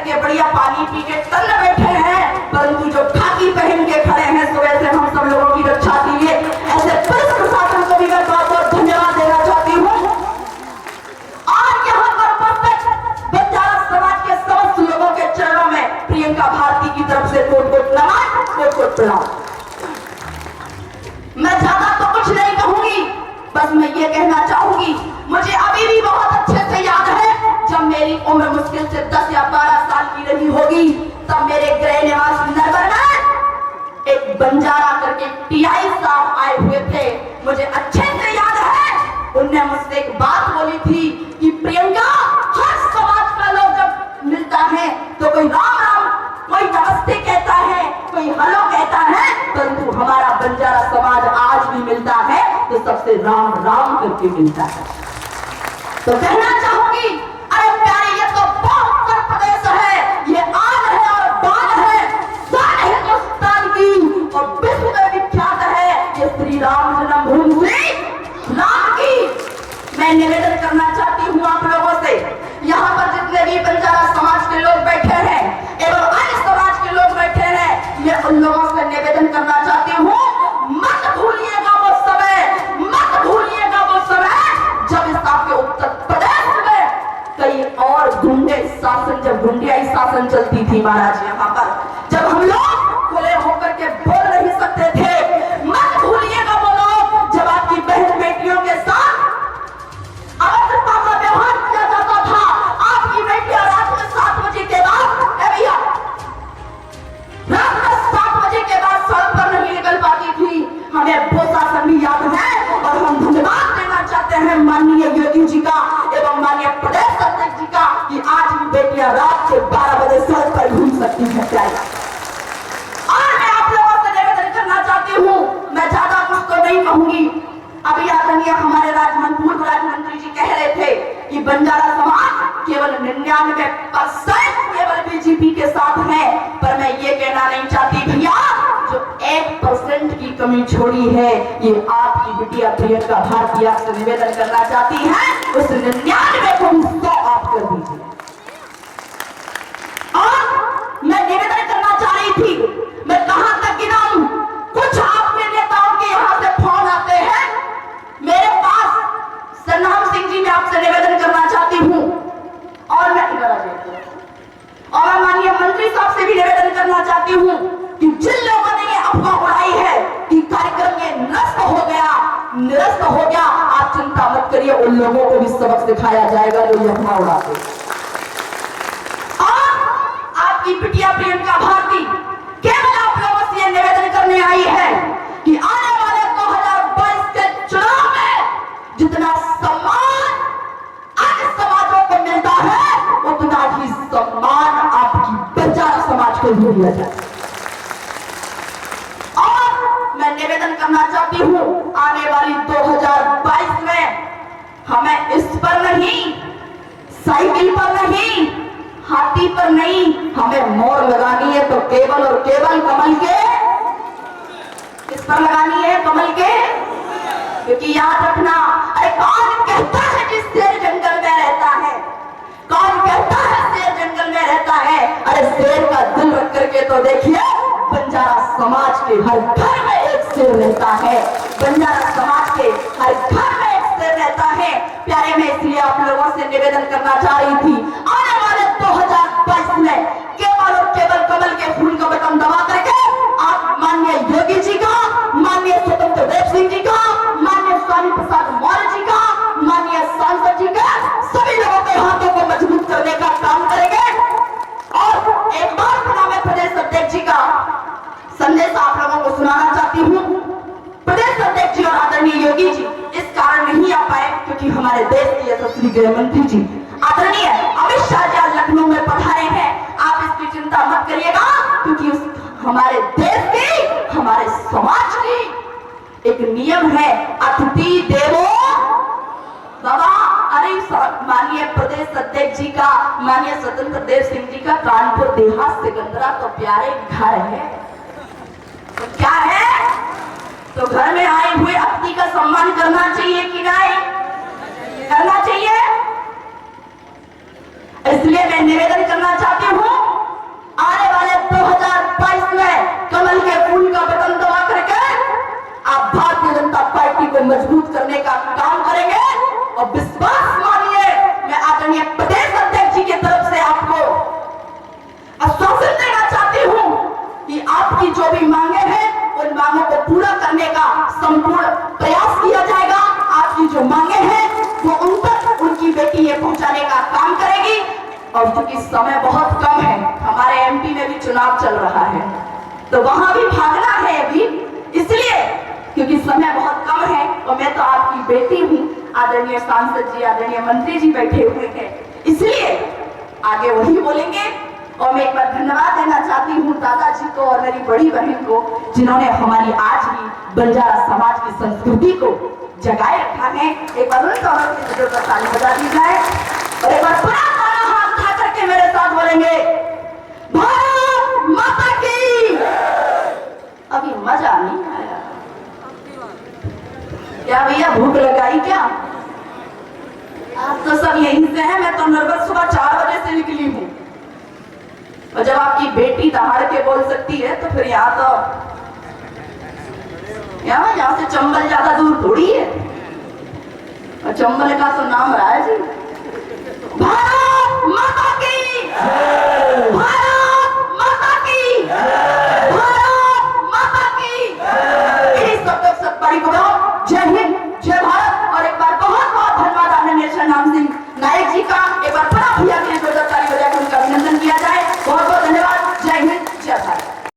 के बढ़िया पानी पी के तन बैठे हैं, परंतु जो खाकी पहन के खड़े हैं सुबह से हम सब लोगों की रक्षा के लिए, ऐसे पुलिस प्रशासन को भी मैं बहुत बहुत धन्यवाद देना चाहती हूँ। और यहाँ पर उपस्थित बंजारा समाज के समस्त लोगों के चरणों में प्रियंका भारती की तरफ से कोट कोट नमन, कोट कोट प्रणाम। मैं ज्यादा तो कुछ नहीं कहूंगी, बस मैं ये कहना चाहूंगी, मुझे अभी भी बहुत अच्छे से याद है जब मेरी उम्र मुश्किल से 10 या 12 साल की रही होगी, तब मेरे गृह निवास नरवर में एक बंजारा करके टीआई साहब आए हुए थे। मुझे अच्छे से याद है उनने मुझसे एक बात बोली थी कि प्रियंका, हर समाज का लोग जब मिलता है तो कोई राम राम, कोई नमस्ते कहता है, कोई हेलो कहता है, परंतु हमारा बंजारा समाज आज भी मिलता है तो सबसे राम राम करके मिलता है। तो कहना चाहूंगी, अरे प्यारे, ये तो बहुत उत्तर प्रदेश है, ये आन है और बान है, शान हिंदुस्तान की और विश्व में विख्यात है ये श्री राम जन्मभूमि श्री राम की। मैं निवेदन करना चाहती हूँ आप लोगों से, यहाँ पर जितने भी बंजारा समाज के लोग बैठे हैं एवं अन्य समाज के लोग बैठे हैं, मैं उन लोगों से निवेदन करना चाहती हूँ, मत भूलिएगा वो समय, मत भूलिएगा वो समय जब इस आपके उत्तर प्रदेश में कई और गुंडे शासन, जब गुंडियाई शासन चलती थी महाराज, यहाँ पर जब हम लोग खुले होकर के बोल नहीं सकते थे। मत भूलिएगा वो लोग जब आपकी बहन बेटियों के साथ अभद्रता का व्यवहार किया जाता था। आपकी बेटियां रात में 7 बजे के बाद, भैया, रात में 7 बजे के बाद सड़क पर नहीं निकल पाती थी। हमें वो शासन भी याद है और हम धन्यवाद देना चाहते हैं माननीय योगी जी का एवं माननीय प्रदेश अध्यक्ष जी का कि आज भी बेटियां रात के 12 बजे सड़क पर घूम सकती हैं। और मैं आप लोगों से निवेदन करना चाहती हूँ, मैं ज्यादा कुछ तो नहीं कहूंगी। अभी आदरणीय हमारे पूर्व राज्यमंत्री जी कह रहे थे कि बंजारा समाज केवल 99% केवल बीजेपी के साथ है, पर मैं ये कहना नहीं चाहती भैया, जो 1% की कमी छोड़ी है ये आपकी बिटिया प्रियंका भारती आपसे निवेदन करना चाहती है, उस 99 को 100 आप कर दीजिए। और मैं निवेदन करना चाह रही थी, मैं कहां तक गिनाऊं, कुछ आपके नेताओं के यहां से फोन आते हैं मेरे पास। सरनाम सिंह जी, मैं आपसे निवेदन करना चाहती हूँ और मैं और माननीय मंत्री साहब से भी निवेदन करना चाहती हूँ कि जिन लोगों ने ये अफवाह उड़ाई है कि कार्यक्रम ये नष्ट हो गया, निरस्त हो गया, आप चिंता मत करिए, उन लोगों को भी सबक सिखाया जाएगा जो ये अफवाह उड़ाते। और आपकी बिटिया प्रियंका भारती केवल आप लोगों से ये निवेदन करने आई है कि आने वाले 2022 के चुनाव में जितना सम्मान अन्य समाजों को मिलता है उतना ही सम्मान आपकी बंजारा समाज को भी दिया जाए। और मैं निवेदन करना चाहती हूँ, आने वाली 2022 में हमें इस पर नहीं, साइकिल पर नहीं, हाथी पर नहीं, हमें मोर लगानी है तो केवल और केवल कमल के, इस पर लगानी है कमल के। क्योंकि याद रखना, अरे कौन कहता है कि शेर जंगल में रहता है, कौन कहता है शेर जंगल में रहता है, अरे शेर का दिल रख करके तो देखिए, बंजारा समाज के हर घर में एक शेर रहता है, बंजारा समाज के हर घर में एक शेर रहता है। प्यारे, मैं इसलिए आप लोगों से निवेदन करना चाह रही थी, आने वाले 2022 में केवल और केवल कमल के फूल का बटन दबा करके आप माननीय योगी जी का, माननीय स्वतंत्र देव सिंह जी का, माननीय स्वामी प्रसाद मौर्य जी का, माननीय सांसद जी का, सभी लोगों के हाथों को मजबूत करने का काम करेंगे। और एक बार पुनः मैं प्रदेश अध्यक्ष जी का संदेश आप लोगों को सुनाना चाहती हूँ। प्रदेश अध्यक्ष जी और आदरणीय योगी जी इस कारण नहीं आ पाए क्योंकि हमारे देश के यशस्वी गृह मंत्री जी आदरणीय अमित शाह जी आज लखनऊ में पधारे हैं। आप इसकी चिंता मत करिएगा क्योंकि हमारे देश की, हमारे समाज की एक नियम है, अतिथि देवो बाबा। अरे माननीय प्रदेश अध्यक्ष जी का, माननीय स्वतंत्र देव सिंह जी का कानपुर देहात सिकंदरा तो प्यारे घर है, तो क्या है, तो घर में आए हुए अतिथि का सम्मान करना चाहिए कि नहीं करना चाहिए। इसलिए मैं निवेदन करना चाहती हूँ को मजबूत करने का काम करेंगे। और विश्वास मानिए, मैं आदरणीय प्रदेश अध्यक्ष जी की तरफ से आपको आश्वासन देना चाहती हूं कि आपकी जो भी मांगे हैं उन मांगों को पूरा करने का संपूर्ण प्रयास किया जाएगा। आपकी जो मांगे हैं वो उन तक उनकी बेटी ये पहुंचाने का काम करेगी। और चूंकि समय बहुत कम है, हमारे एमपी में भी चुनाव चल रहा है, तो वहां भी भागना है अभी, इसलिए क्योंकि समय बहुत कम है और मैं तो आपकी बेटी हूँ। आदरणीय सांसद जी, आदरणीय मंत्री जी बैठे हुए हैं, इसलिए आगे वही बोलेंगे। और मैं एक बार धन्यवाद देना चाहती हूँ दादाजी को और मेरी बड़ी बहन को, जिन्होंने हमारी आज भी बंजारा समाज की संस्कृति को जगाए रखा है। एक बार उन दोनों की जोर पर ताली बजा दी जाए और एक बार बड़ा हाथ उठा करके मेरे साथ बोलेंगे, भारत माता की। अभी मजा नहीं आया क्या भैया? भूख लगाई क्या? आप तो सब यहीं से हैं, मैं तो नरवर सुबह 4 बजे से निकली हूँ। और जब आपकी बेटी दहाड़ के बोल सकती है तो फिर यहाँ से चंबल ज्यादा दूर थोड़ी है। और चंबल का तो नाम रहा है जी। भारत माता की।